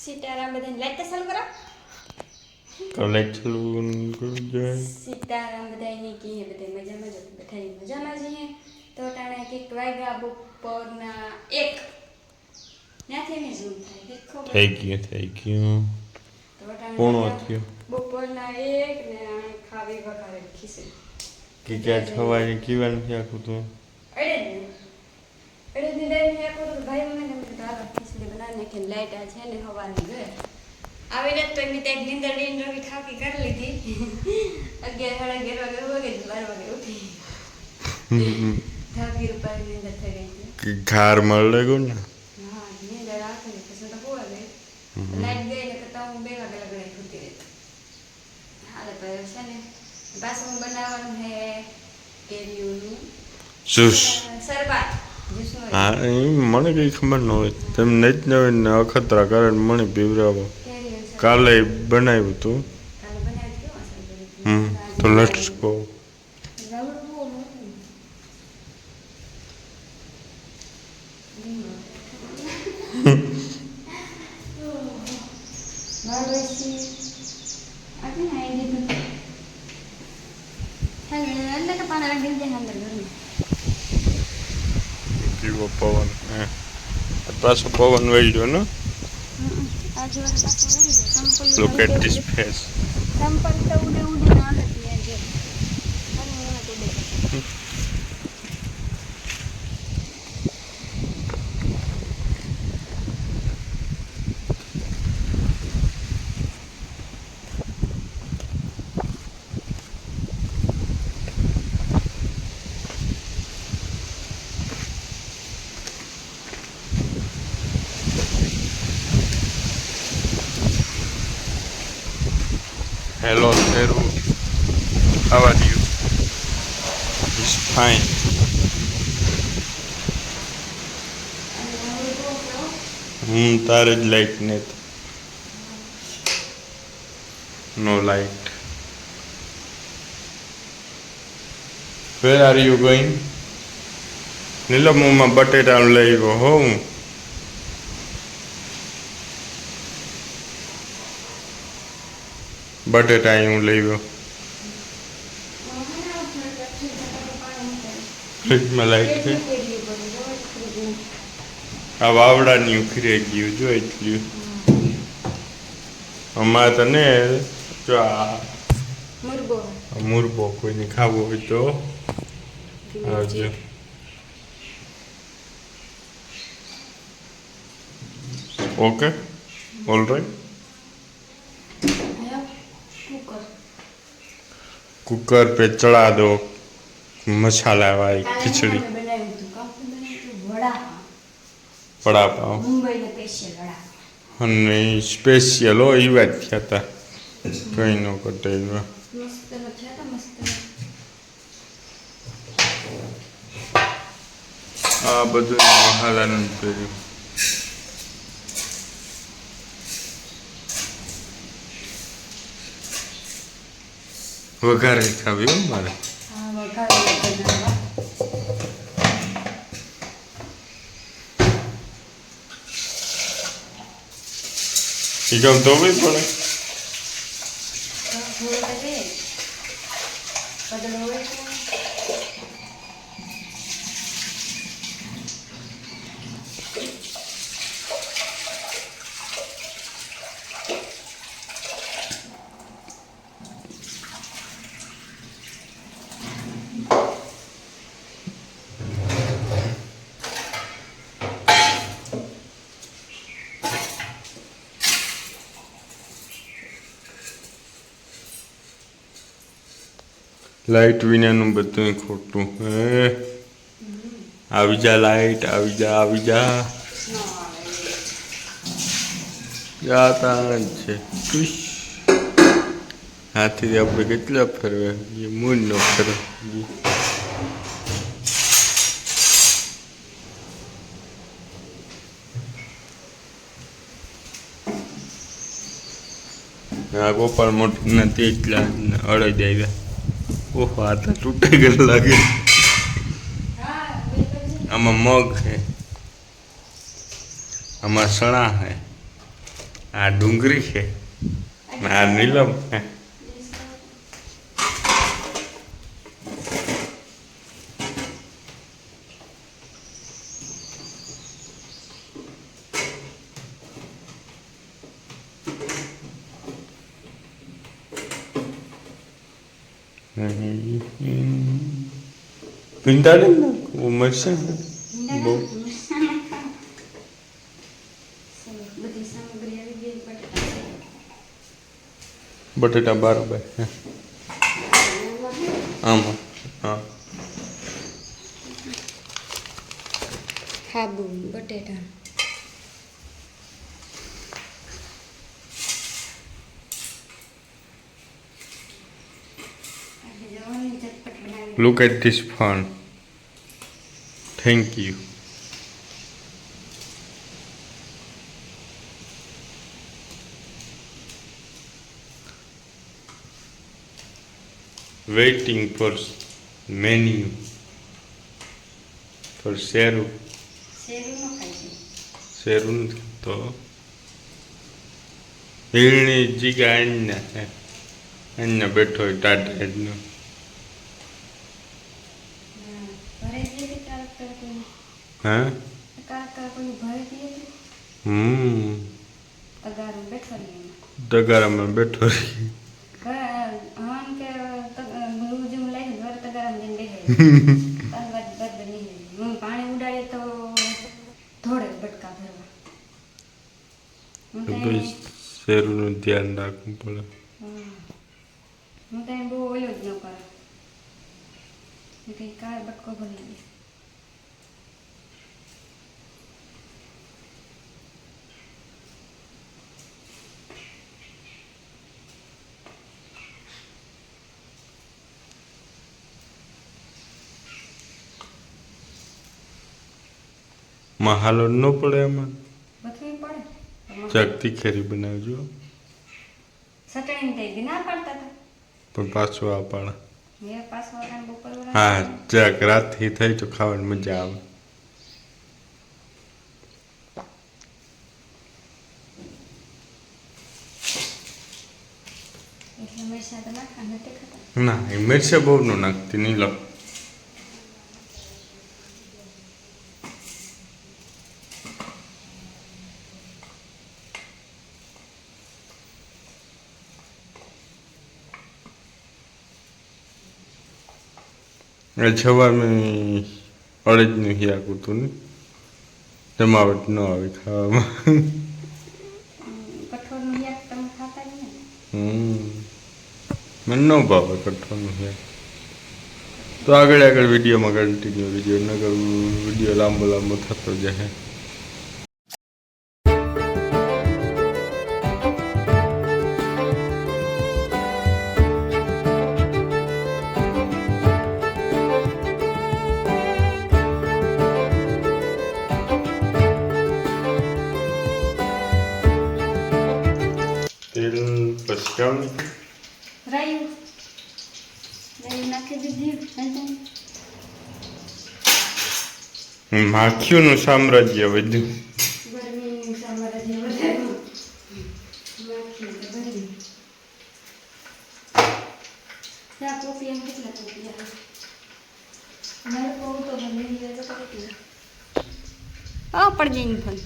સીતારામ બધાને લાઈટ ચાલુ કરો. કલેક્ટ ચાલુ જાય. સીતારામ બધાને કીએ બધા મજામાં જ બધા મજામાં જઈએ. તો ટાણે કંઈક વાગ્યા બપોરના 1 ત્યાંથી ને ઝૂમ થાય કે ખબર થઈ ગયું તો ટાણે પૂર્ણ વાગ્યા થયું બપોરના 1 ને ખાવી વઘારે ખીસી કે ક્યાં છવાય કીવાનું છે આખું તું અડે ની દાઈ ને આખો તો ભાઈ મને દાળ ખીચડી બનાવી નાખી લાઈટ આ છે ને હવાની ગઈ આવીને તો એની ત્યાં નીંદર રવી ખાકી કરી લીધી 11 સાડા 11 વાગે ઉઠી થાકી રૂપાની નીંદર થઈ ગઈ કે ઘાર મળે ગયો ને હા નીંદર આખી પછી તો હોવા ગઈ લાઈટ ગઈ ને તો હું 2 વાગે લગડે ઉઠી રહી હાલે તો છે ને પાછું બનાવવાનું હે કેરીઓનું જ્યુસ સરબત હા મને કઈ ખબર ન હોય તમે નથી જ ને અખતરા કરે મને પીવરાવો કાલે બનાવ્યું હતું તો લેટ્સ ગો કેવો પવન હે પાછો પવન વળ્યો ને લુક એટ ધીસ ફેસ સંપલ તો ઉડે ઉડે ના હતી આજે Hello, Theru. How are you? It's fine. તારે જ લાઈટ ને no light. Where are you going? નીલમમાં બટેટા લઈ આવ્યો હો હું. બટેટા હું લઈ ગયો ફ્રીજમાં લાઈટ છે આ વાવડાની ઉખરી ગયું જો એટલું અમારે તો ને જો આ મુરબો કોઈને ખાવો હોય તો આવજો ઓકે ઓલ રાઈટ कुकर पे चढ़ा दो मसाला वाली खिचड़ी वड़ा पाव અને સ્પેશિયલ હો એ વાત થયા હતા કંઈ ન કટે આ બધું મસાલાનું કર્યું વઘારે ખાવી હો મારે એ ગમતો બી પડે લાઈટ વિનાનું બધું ખોટું હે આવી જા લાઈટ આવી જા જાતા છે ખુશ હાથી આપણે કેટલા ફરવે એ મૂન ન ફરે આ ગોપાલ મોટી નથી એટલા અડાઈ જાય ઓહો આ તો તૂટી ગયેલું લાગે આમાં મગ છે આમાં ચણા છે આ ડુંગળી છે આ નીલમ હે પિંડાડે ને મરશે બહુ બધી સામગ્રી આવી ગઈ બટેટા બરાબર હે આમાં હા હાબુ બટેટા Look at this fun. Thank you. Waiting for menu for Sheru. Sheru તો હિરણી જીગા અહીંયા બેઠો હોય ટાટા હેડનો હા તગારામાં બેઠો રહી પાણી ઉડાડે તો ધોળે બટકા ભરવા શેરુનું ધ્યાન રાખવું પડે હું તો બહુ ઓયો જ ન કરે કઈ કાર બટકો ભરી દે મહાલો ન પડે એમાં બથવી પડે જાગતી ખેરી બનાવજો સટણી થઈ ના પાડતા હતા પણ પાછું આ પાડે મેં પાછો આને બપોર હા જાગ રાતથી થઈ તો ખાવાની મજા આવે એટલે મરચાં તો નાખા નથી ખાતા ના એ મિરચા બહુ ન નાખતી નહીં લો જવાની અડદનું હિયાક હતું ને જમાવટ ન આવે ખાવામાં કઠોળનું યાક તમે ખાતા નહીં મને ન ભાવે કઠોળનું હિયાક તો આગળ આગળ વિડીયોમાં કન્ટિન્યુ વિડીયો નગર વિડીયો લાંબો લાંબો થતો જાય તેલ પછી રાયું નાખી દીધી માખીઓનું સામ્રાજ્ય વધ્યું ગરમીનું સામ્રાજ્ય વધાર્યું માખી ગરમી ત્યાં કોપી એમ કેટલા કોપી આવે મારે કહું તો ગમે તો કેટલા પડી જઈને ફોન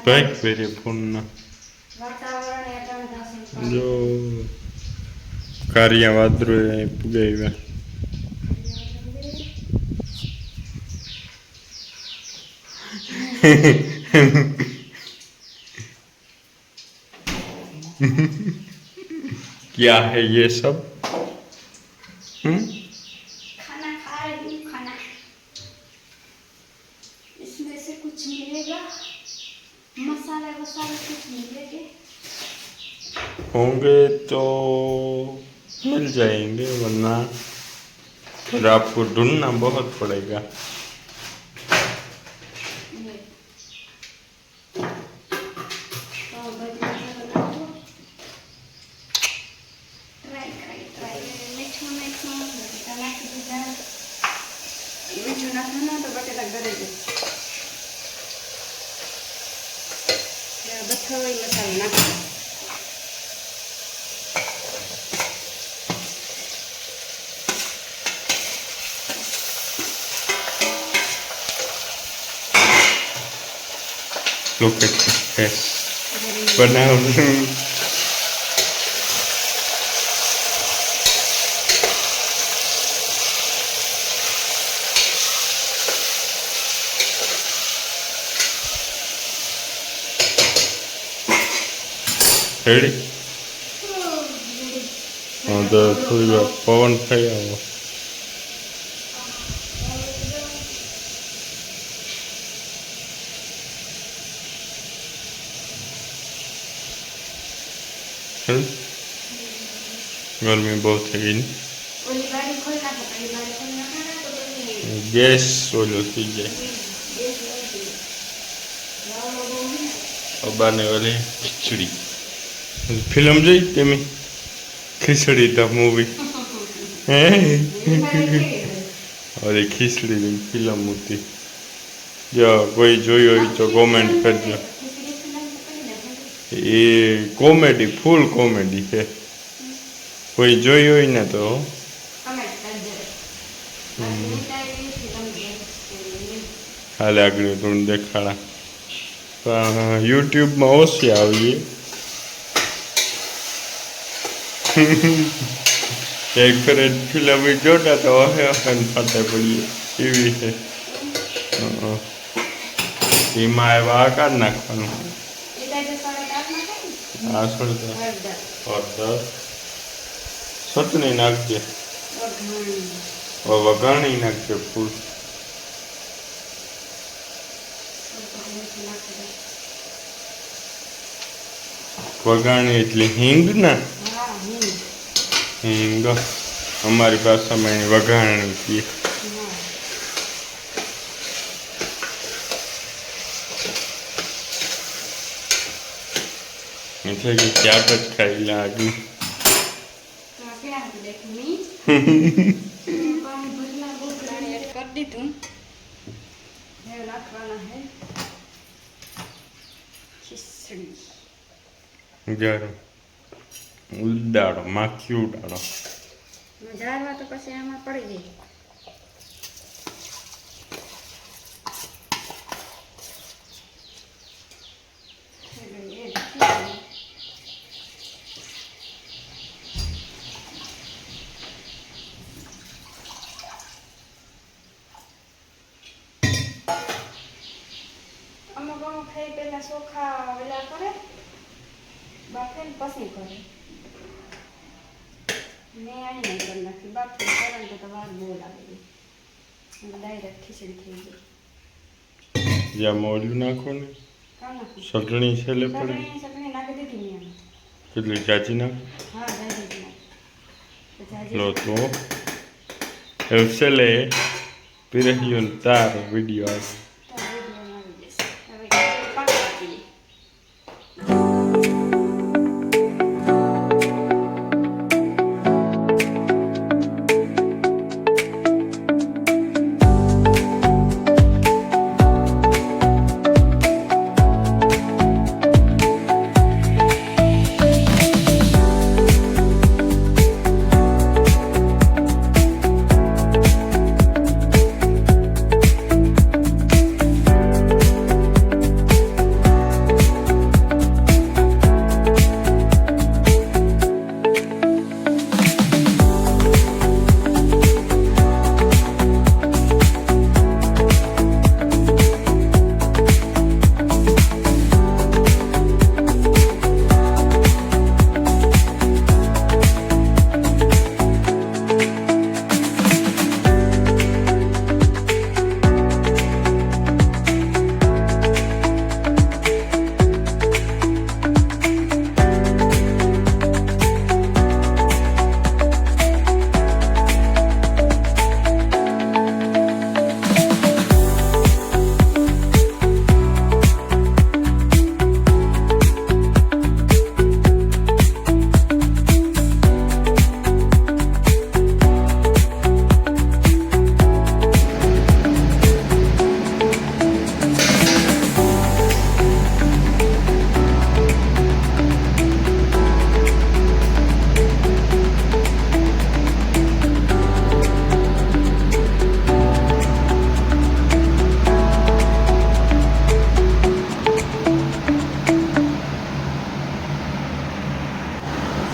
કઈ ફેરે ફોનના વાતાવરણ એટલા થશે જો કારિયા વાદરો પુગાવ્યા क्या है ये सब खाना खा रही हूँ खाना इसमें से कुछ मिलेगा मसाले वसाले कुछ मिलेंगे होंगे तो मिल जाएंगे वरना फिर आपको ढूंढना बहुत पड़ेगा મરી મસાલો નાખી. Look at this face. બનાવું રેડી. હા તો થોડી વાર પવન થઈ આવો. ગરમી બહુ થઈ ગઈ. ઓલી બારી ખોલી નાખો, પેલી બારી ખોલી નાખો ને તો પછી ગેસ ઓલો થઈ જાય. ગેસ લાગી લાવો બહુ ને. અબાને ઓલી ખીચડી ફિલ્મ જોઈ તમે? ખીચડી ધ મૂવી. હે ઓલી ખીચડીની ફિલ્મ હતી. જો કોઈ જોયું હોય તો કોમેન્ટ કરજો. એ કોમેડી, ફૂલ કોમેડી છે. કોઈ જોયું હોય ને તો હાલે આગળ તમને દેખાડા. પણ યુટ્યુબમાં ઓછી આવીએ. એક ફેર ફિલ્મ જોતા તો હવે ફાટે પડીએ એવી છે. એમાં એવા આકાર નાખવાનું. આ હળદર ચટણી નાખજે, વઘાણી નાખજે ફૂલ. વઘાણી એટલે હિંગ ને? હિંગ અમારી ભાષામાં એની વઘાણી કહીએ. એટલે કે ક્યાંક જ ખાઈ લાગી. કરી દીધું. હવે નાખવાના હે ખીચડી. ગરમ ઉડાડો, માખી ઉડાડો. જાળવા તો પછી આમાં પડી જાય. અમુક અમુક ખાઈ પેલા ચોખા વેલા કરે, બાફે ને પછી કરે. મેં અહીં નહીં કરી નાખી. બાફે કરે તો વાર બહુ લાગે. ડાયરેક્ટ ખીચડી થઈ ગઈ. જ્યાં મોડું નાખો ને ચટણી છેલ્લે પડે. ચટણી નાખી દીધી મેં. કેટલી જાજી નાખ? હા જાજી નાખ. લો તો એવું છેલ્લે પીરહ્યું તાર વિડીયો આવે.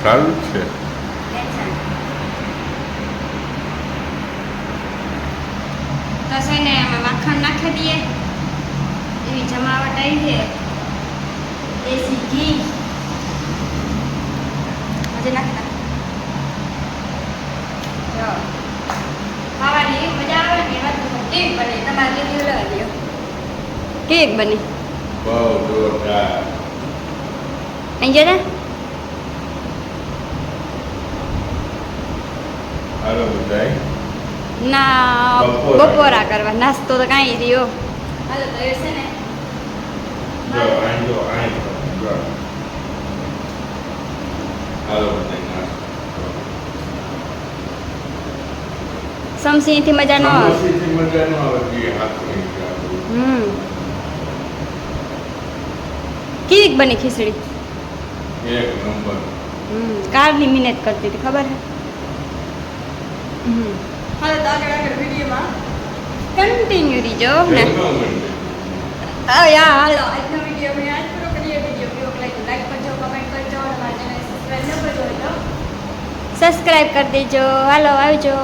સારું જ છે ટેન્શન તો છે ને અમે માખણ નાખી દઈએ એવી જમાવટ આવી છે દેશી ઘી હજી નાખતા જો ખાવાની એવી મજા આવે ને વાત તો કેક બને તમારે લીધી લેવા દો કેક બની બહુ જોરદાર અહીં જરા હાલો બધાય ના બપોરા કરવા નાસ્તો તો કાંઈ રહ્યો હાલો તો એ છે ને જો આઈ જો હાલો બધાય સમસીથી મજા ન આવે સમોસીથી મજા ન આવે કે હાથ નહીં હમ કેવી બની ખીચડી એક નંબર કારની મહેનત કરતી હતી ખબર હે હાલો તો આગળ વિડીયોમાં કન્ટિન્યુ રીજો ને યા હાલો આજનો વિડીયો મેં આજ પૂરો કરીએ વિડીયો કેવો લાગ્યો લાઈક કરજો કમેન્ટ કરજો અને મારા ચેનલ સબસ્ક્રાઇબ ન કર્યો હોય તો સબસ્ક્રાઇબ કરી દેજો હાલો આવજો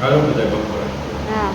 હાલો બધા બપોરે હા